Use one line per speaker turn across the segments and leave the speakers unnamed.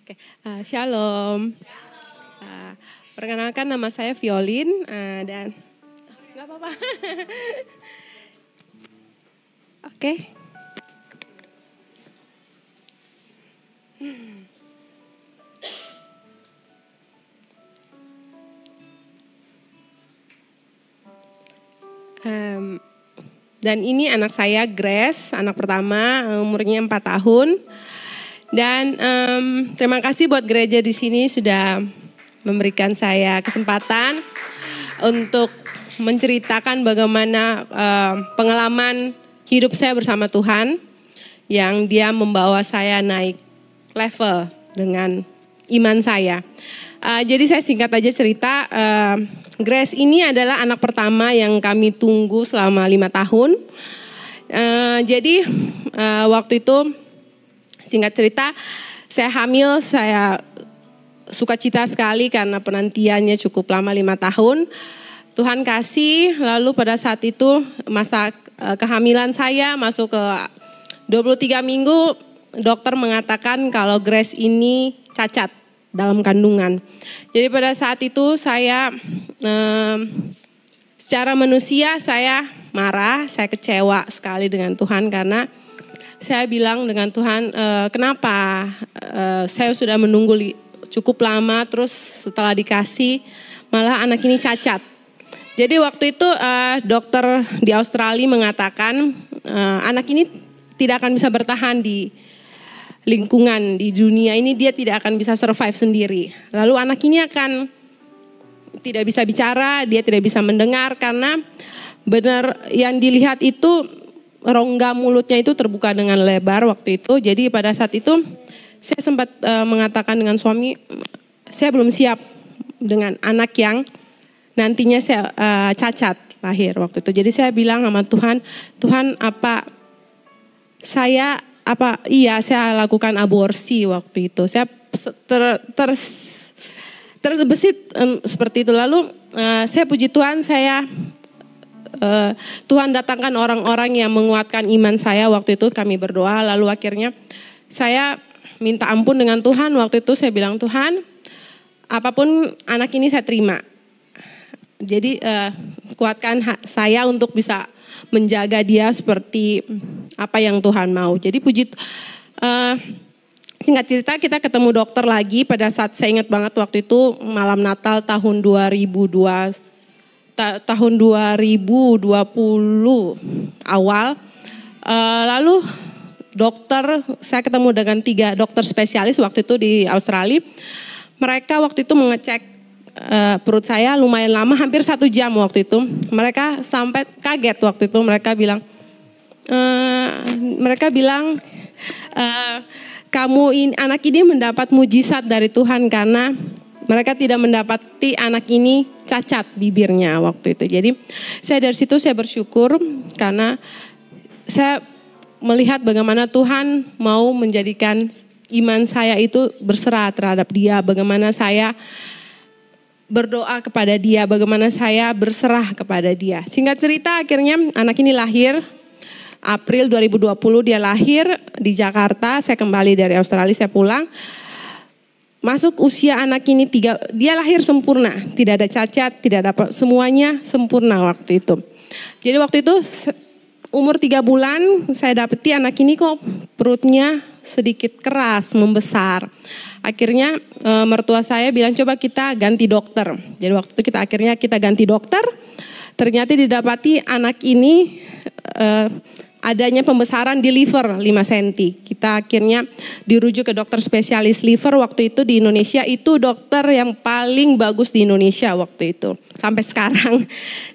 Oke, Shalom. Perkenalkan nama saya Violin dan nggak apa-apa. Oke. Dan ini anak saya Grace, anak pertama, umurnya 4 tahun. Dan terima kasih buat gereja di sini sudah memberikan saya kesempatan untuk menceritakan bagaimana pengalaman hidup saya bersama Tuhan yang Dia membawa saya naik level dengan iman saya. Jadi saya singkat aja cerita, Grace ini adalah anak pertama yang kami tunggu selama 5 tahun. Jadi waktu itu singkat cerita saya hamil, saya sukacita sekali karena penantiannya cukup lama 5 tahun. Tuhan kasih, lalu pada saat itu masa kehamilan saya masuk ke 23 minggu, dokter mengatakan kalau Grace ini cacat dalam kandungan. Jadi pada saat itu saya secara manusia saya marah, saya kecewa sekali dengan Tuhan karena saya bilang dengan Tuhan, kenapa saya sudah menunggu cukup lama terus setelah dikasih malah anak ini cacat. Jadi waktu itu dokter di Australia mengatakan anak ini tidak akan bisa bertahan di lingkungan di dunia ini, dia tidak akan bisa survive sendiri. Lalu anak ini akan tidak bisa bicara, dia tidak bisa mendengar karena benar yang dilihat itu rongga mulutnya itu terbuka dengan lebar waktu itu. Jadi pada saat itu saya sempat mengatakan dengan suami, saya belum siap dengan anak yang nantinya saya cacat lahir waktu itu. Jadi saya bilang sama Tuhan, Tuhan saya lakukan aborsi waktu itu. Saya terbesit seperti itu. Lalu saya puji Tuhan, Tuhan datangkan orang-orang yang menguatkan iman saya waktu itu. Kami berdoa, lalu akhirnya saya minta ampun dengan Tuhan. Waktu itu saya bilang, Tuhan, apapun anak ini saya terima. Jadi kuatkan saya untuk bisa menjaga dia seperti apa yang Tuhan mau. Jadi singkat cerita kita ketemu dokter lagi pada saat saya ingat banget waktu itu malam Natal tahun 2020 awal. Lalu saya ketemu dengan 3 dokter spesialis waktu itu di Australia. Mereka waktu itu mengecek perut saya lumayan lama, hampir 1 jam waktu itu. Mereka sampai kaget waktu itu, mereka bilang anak ini mendapat mujizat dari Tuhan karena mereka tidak mendapati anak ini cacat bibirnya waktu itu. Jadi saya dari situ saya bersyukur karena saya melihat bagaimana Tuhan mau menjadikan iman saya itu berserah terhadap Dia, bagaimana saya berdoa kepada Dia, bagaimana saya berserah kepada Dia. Singkat cerita akhirnya anak ini lahir. April 2020 dia lahir di Jakarta. Saya kembali dari Australia, saya pulang. Masuk usia anak ini dia lahir sempurna. Tidak ada cacat, tidak ada semuanya sempurna waktu itu. Jadi waktu itu umur 3 bulan saya dapeti anak ini kok perutnya sedikit keras, membesar. Akhirnya mertua saya bilang coba kita ganti dokter. Jadi waktu itu kita ganti dokter. Ternyata didapati anak ini adanya pembesaran di liver 5 cm. Kita akhirnya dirujuk ke dokter spesialis liver waktu itu di Indonesia. Itu dokter yang paling bagus di Indonesia waktu itu. Sampai sekarang.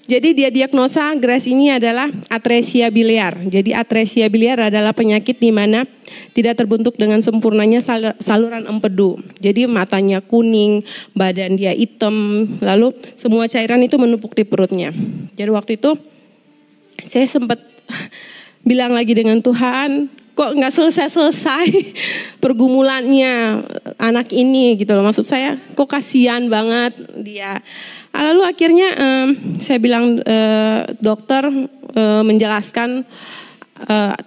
Jadi dia diagnosa Grace ini adalah atresia biliar. Jadi atresia biliar adalah penyakit di mana tidak terbentuk dengan sempurnanya saluran empedu. Jadi matanya kuning, badan dia hitam, lalu semua cairan itu menumpuk di perutnya. Jadi waktu itu saya sempat bilang lagi dengan Tuhan, kok nggak selesai pergumulannya anak ini gitu loh. Maksud saya kok kasihan banget dia. Lalu akhirnya saya bilang dokter menjelaskan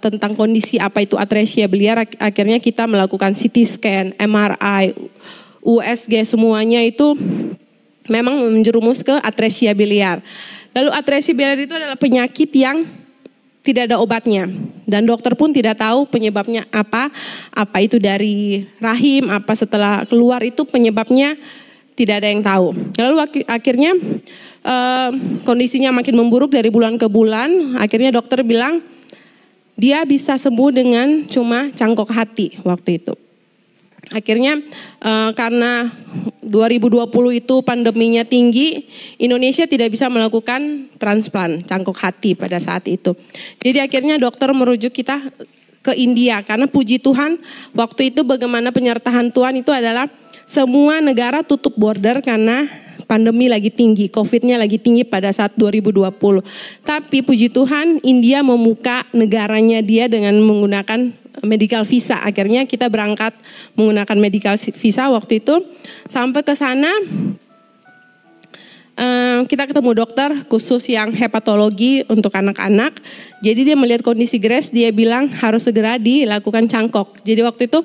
tentang kondisi apa itu atresia biliar. Akhirnya kita melakukan CT scan, MRI, USG, semuanya itu memang menjerumus ke atresia biliar. Lalu atresia biliar itu adalah penyakit yang tidak ada obatnya dan dokter pun tidak tahu penyebabnya apa itu dari rahim, apa setelah keluar itu penyebabnya tidak ada yang tahu. Lalu akhirnya kondisinya makin memburuk dari bulan ke bulan. Akhirnya dokter bilang dia bisa sembuh dengan cuma cangkok hati waktu itu. Akhirnya karena 2020 itu pandeminya tinggi, Indonesia tidak bisa melakukan transplant cangkok hati pada saat itu. Jadi akhirnya dokter merujuk kita ke India karena puji Tuhan waktu itu bagaimana penyertaan Tuhan itu adalah semua negara tutup border karena pandemi lagi tinggi, COVID-nya lagi tinggi pada saat 2020. Tapi puji Tuhan India membuka negaranya dia dengan menggunakan medical visa. Akhirnya kita berangkat menggunakan medical visa waktu itu. Sampai ke sana kita ketemu dokter khusus yang hepatologi untuk anak-anak. Jadi dia melihat kondisi Grace, dia bilang harus segera dilakukan cangkok. Jadi waktu itu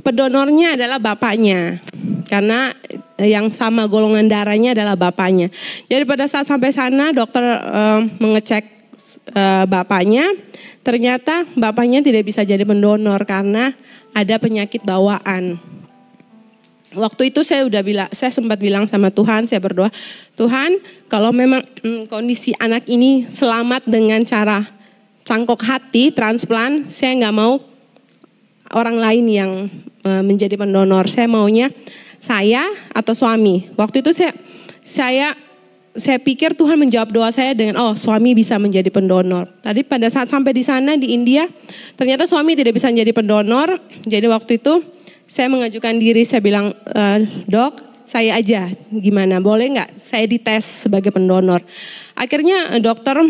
pendonornya adalah bapaknya. Karena yang sama golongan darahnya adalah bapaknya. Jadi pada saat sampai sana dokter mengecek bapaknya, ternyata bapaknya tidak bisa jadi pendonor karena ada penyakit bawaan. Waktu itu saya sempat bilang sama Tuhan, saya berdoa, Tuhan kalau memang kondisi anak ini selamat dengan cara cangkok hati, transplant, saya nggak mau orang lain yang menjadi pendonor. Saya maunya saya atau suami. Waktu itu saya pikir Tuhan menjawab doa saya dengan suami bisa menjadi pendonor. Tadi pada saat sampai di sana di India, ternyata suami tidak bisa menjadi pendonor. Jadi waktu itu saya mengajukan diri, saya bilang, dok saya aja gimana, boleh nggak saya dites sebagai pendonor. Akhirnya dokter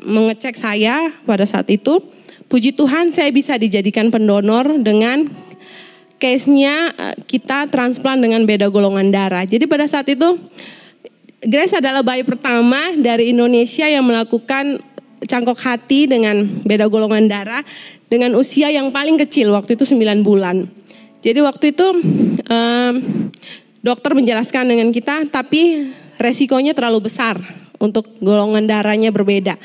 mengecek saya pada saat itu, puji Tuhan saya bisa dijadikan pendonor dengan case-nya kita transplant dengan beda golongan darah. Jadi pada saat itu Grace adalah bayi pertama dari Indonesia yang melakukan cangkok hati dengan beda golongan darah dengan usia yang paling kecil waktu itu 9 bulan. Jadi waktu itu dokter menjelaskan dengan kita, tapi resikonya terlalu besar untuk golongan darahnya berbeda.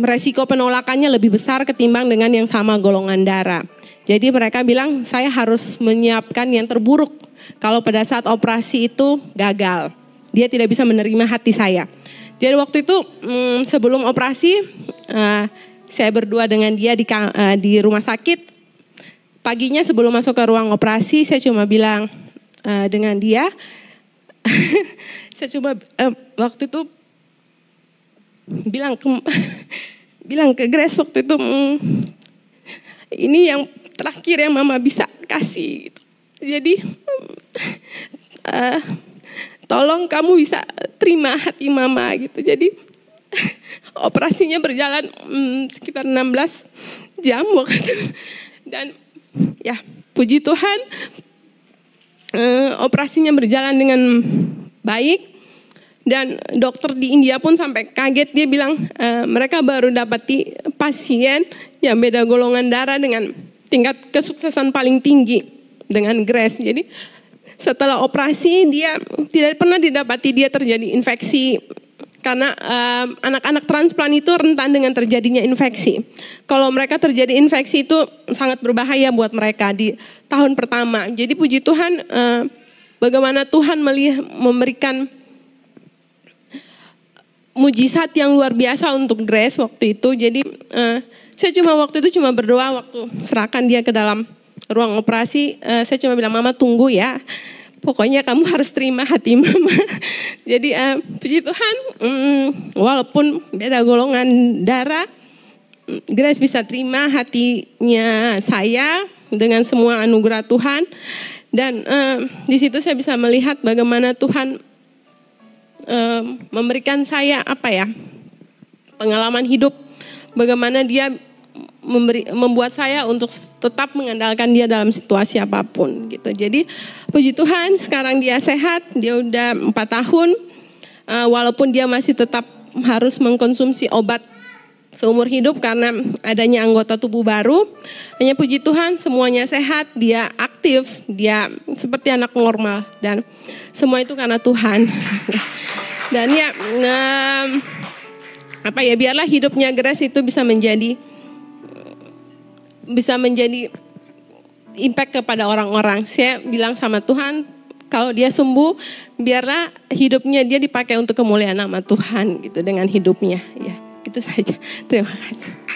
Resiko penolakannya lebih besar ketimbang dengan yang sama golongan darah. Jadi mereka bilang saya harus menyiapkan yang terburuk kalau pada saat operasi itu gagal. Dia tidak bisa menerima hati saya. Jadi waktu itu sebelum operasi saya berdua dengan dia di rumah sakit. Paginya sebelum masuk ke ruang operasi saya cuma bilang dengan dia. Saya cuma waktu itu bilang ke Grace waktu itu ini yang terakhir yang mama bisa kasih gitu. Jadi tolong kamu bisa terima hati mama gitu. Jadi operasinya berjalan sekitar 16 jam waktu itu. Dan ya puji Tuhan operasinya berjalan dengan baik. Dan dokter di India pun sampai kaget, dia bilang mereka baru dapati pasien yang beda golongan darah dengan tingkat kesuksesan paling tinggi dengan Grace. Jadi setelah operasi dia tidak pernah didapati dia terjadi infeksi. Karena anak-anak transplant itu rentan dengan terjadinya infeksi. Kalau mereka terjadi infeksi itu sangat berbahaya buat mereka di tahun pertama. Jadi puji Tuhan bagaimana Tuhan memberikan mujizat yang luar biasa untuk Grace waktu itu. Jadi saya waktu itu cuma berdoa waktu serahkan dia ke dalam ruang operasi. Saya cuma bilang, mama tunggu ya. Pokoknya kamu harus terima hati mama. Jadi puji Tuhan walaupun beda golongan darah, Grace bisa terima hatinya saya dengan semua anugerah Tuhan. Dan di situ saya bisa melihat bagaimana Tuhan memberikan saya pengalaman hidup, bagaimana dia membuat saya untuk tetap mengandalkan dia dalam situasi apapun gitu. Jadi puji Tuhan sekarang dia sehat, dia udah 4 tahun, walaupun dia masih tetap harus mengkonsumsi obat seumur hidup karena adanya anggota tubuh baru. Hanya puji Tuhan semuanya sehat, dia aktif, dia seperti anak normal. Dan semua itu karena Tuhan. Dan ya, biarlah hidupnya Grace itu bisa menjadi impact kepada orang-orang. Saya bilang sama Tuhan, kalau dia sembuh, biarlah hidupnya dia dipakai untuk kemuliaan nama Tuhan gitu dengan hidupnya. Ya, itu saja. Terima kasih.